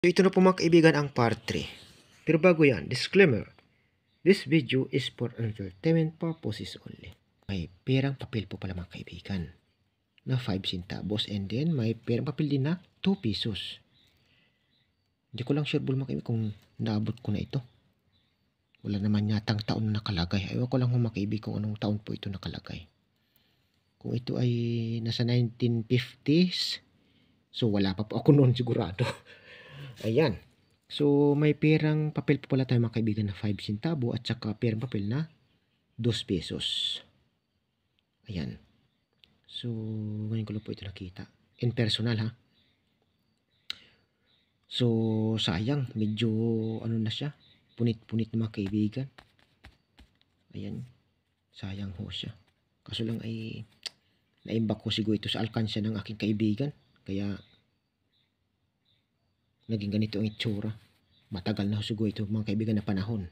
So, ito na po mga kaibigan ang part 3. Pero bago yan, disclaimer. This video is for entertainment purposes only. May perang papel po pala mga kaibigan na 5 centavos and then may perang papel din na 2 pesos. Hindi ko lang sure mga kaibigan kung naabot ko na ito. Wala naman yatang taon na nakalagay. Ayaw ko lang mga kaibigan kung anong taon po ito nakalagay. Kung ito ay nasa 1950s, so wala pa po ako noon sigurado. Ayan. So, may perang papel po pala tayo mga kaibigan na 5 centavo at saka perang papel na 2 pesos. Ayan. So, ngayon ko lang po ito nakita. In personal ha. So, sayang. Medyo ano na siya. Punit-punit na mga kaibigan. Ayan. Sayang ho siya. Kaso lang ay naimbak ko siguro ito sa alkansya ng aking kaibigan. Kaya naging ganito ang itsura. Matagal na siguro ito mga kaibigan na panahon.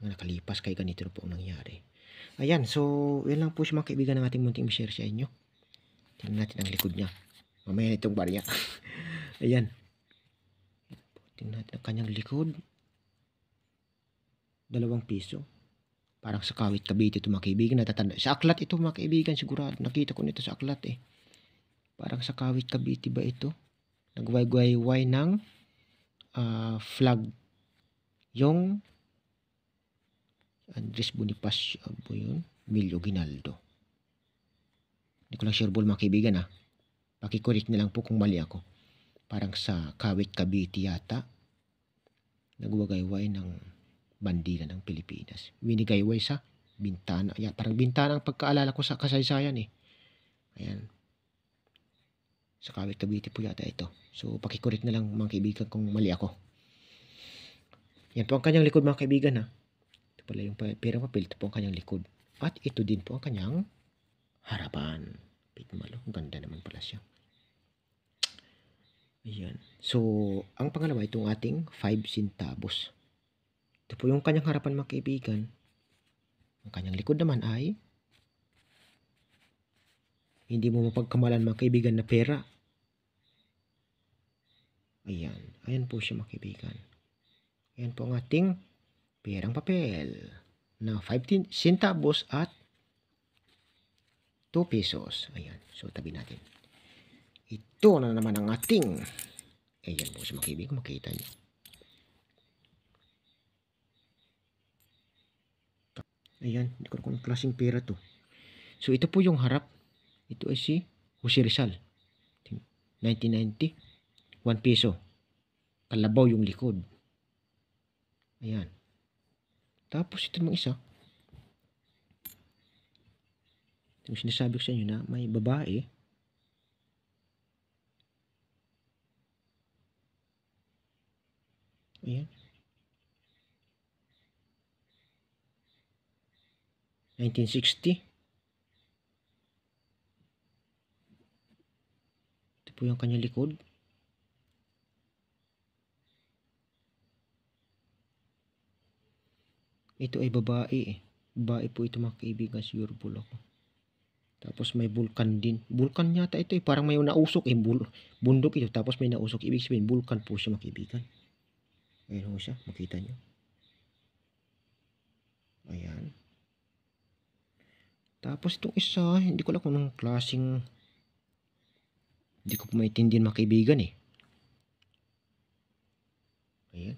Ang nakalipas kay ganito na po ang nangyari. Ayan, so yun lang po siya mga kaibigan ng ating munting share sa inyo. Tingnan natin ang likod niya. Mamaya na itong barya. Ayan. Tingnan natin ang kanyang likod. 2 piso. Parang sa Kawit Cavite ito mga kaibigan. Natatanda. Sa aklat ito mga kaibigan sigurado. Nakita ko nito sa aklat eh. Parang sa Kawit Cavite ba ito? Nagway-way ng flag. Yung Andres Bonifacio po yun. Emilio Ginaldo. Hindi ko lang sure mga kaibigan ha. Pakikorek na lang po kung mali ako. Parang sa Kawit Cavite yata. Nagwagayway ng bandila ng Pilipinas. Winigayway sa bintana. Ayan, parang bintana ang pagkaalala ko sa kasaysayan eh. Ayan. Sa Kawit Cavite po yata ito. So pakikorek na lang mga kaibigan kung mali ako. Yan po ang kanyang likod mga kaibigan ha. Ito pala yung perang papel. Ito po ang kanyang likod. At ito din po ang kanyang harapan. Pitmalo. Ang ganda naman pala siya. Ayan. So, ang pangalawa itong ating 5 centavos. Ito po yung kanyang harapan mga kaibigan. Ang kanyang likod naman ay hindi mo mapagkamalan mga kaibigan na pera. Ayan. Ayan po siya mga kaibigan. Ayan po ang ating perang papel na 5 centavos at 2 pesos. Ayan. So, tabi natin. Ito na naman ang ating. Ayan po siya mga kaibigan. Makita niyo. Ayan. Hindi ko na kung klaseng pera to. So, ito po yung harap. Ito ay si Jose Rizal. 1990. 1 peso. Kalabaw yung likod. Ayan. Tapos ito namang isa. Ito yung sinasabi ko sa inyo na may babae. Ayan. 1960. Ito po yung kanyang likod. Ito ay babae eh. Babae po ito mga kaibigan. Siguro po ako. Tapos may vulkan din. Vulkan yata ito eh. Parang may nausok eh. Bundok ito. Tapos may nausok. Ibig sabihin vulkan po siya mga kaibigan. Ayan ho siya. Makita nyo. Ayan. Tapos itong isa. Hindi ko lang kung anong klaseng. Hindi ko po maintindihan mga kaibigan eh. Ayan.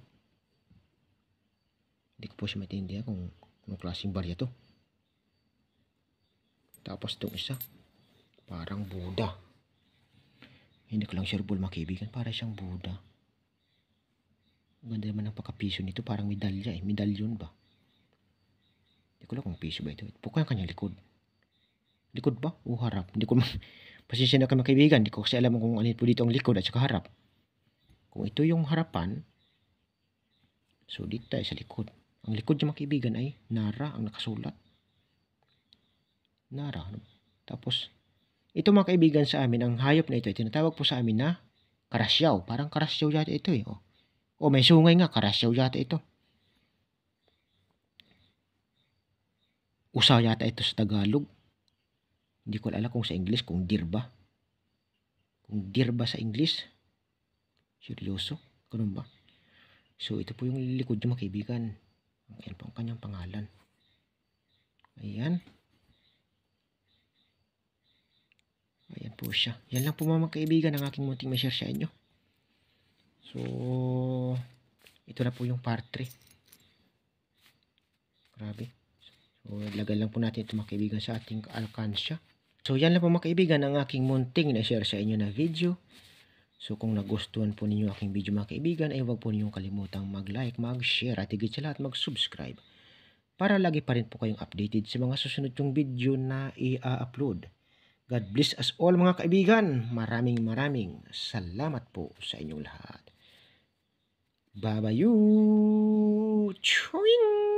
Hindi ko po siya maintindihan kung anong klaseng barya to. Tapos itong isa. Parang Buddha. Hindi ko lang sure mga kaibigan. Para siyang Buddha. Ang ganda naman ng pagkapiso nito. Parang medalya eh. Medalyon ba? Hindi ko lang kung piso ba ito. Ito po kaya kanyang likod. Likod ba? O harap? Hindi ko pasensya na kayo mga kaibigan. Hindi ko kasi alam kung ano po dito ang likod at saka harap. Kung ito yung harapan. So dito tayo sa likod. Ang likod niya mga kaibigan ay Nara ang nakasulat. Nara. Tapos ito mga kaibigan sa amin. Ang hayop na ito ay tinatawag po sa amin na karasyaw. Parang karasyaw yata ito eh. O may sungay nga. Karasyaw yata ito. Usa yata ito sa Tagalog. Hindi ko alam kung sa English, kung deer ba. Kung deer ba sa English. Seryoso. Ganun ba? So, ito po yung likod niya mga kaibigan. Ayan po ang kanyang pangalan. Ayan. Ayan po siya. Yan lang po mga kaibigan ang aking munting ma-share sa inyo. So, ito na po yung part 3. Grabe. So, lagay lang po natin ito mga kaibigan sa ating alkansya. So, yan lang po mga kaibigan ang aking munting na-share sa inyo na video. So, kung nagustuhan po ninyo aking video mga kaibigan, ay huwag po ninyong kalimutang mag-like, mag-share, at higit sa lahat mag-subscribe para lagi pa rin po kayong updated sa mga susunod yung video na i-upload. God bless us all mga kaibigan. Maraming salamat po sa inyong lahat. Bye-bye! Chewing!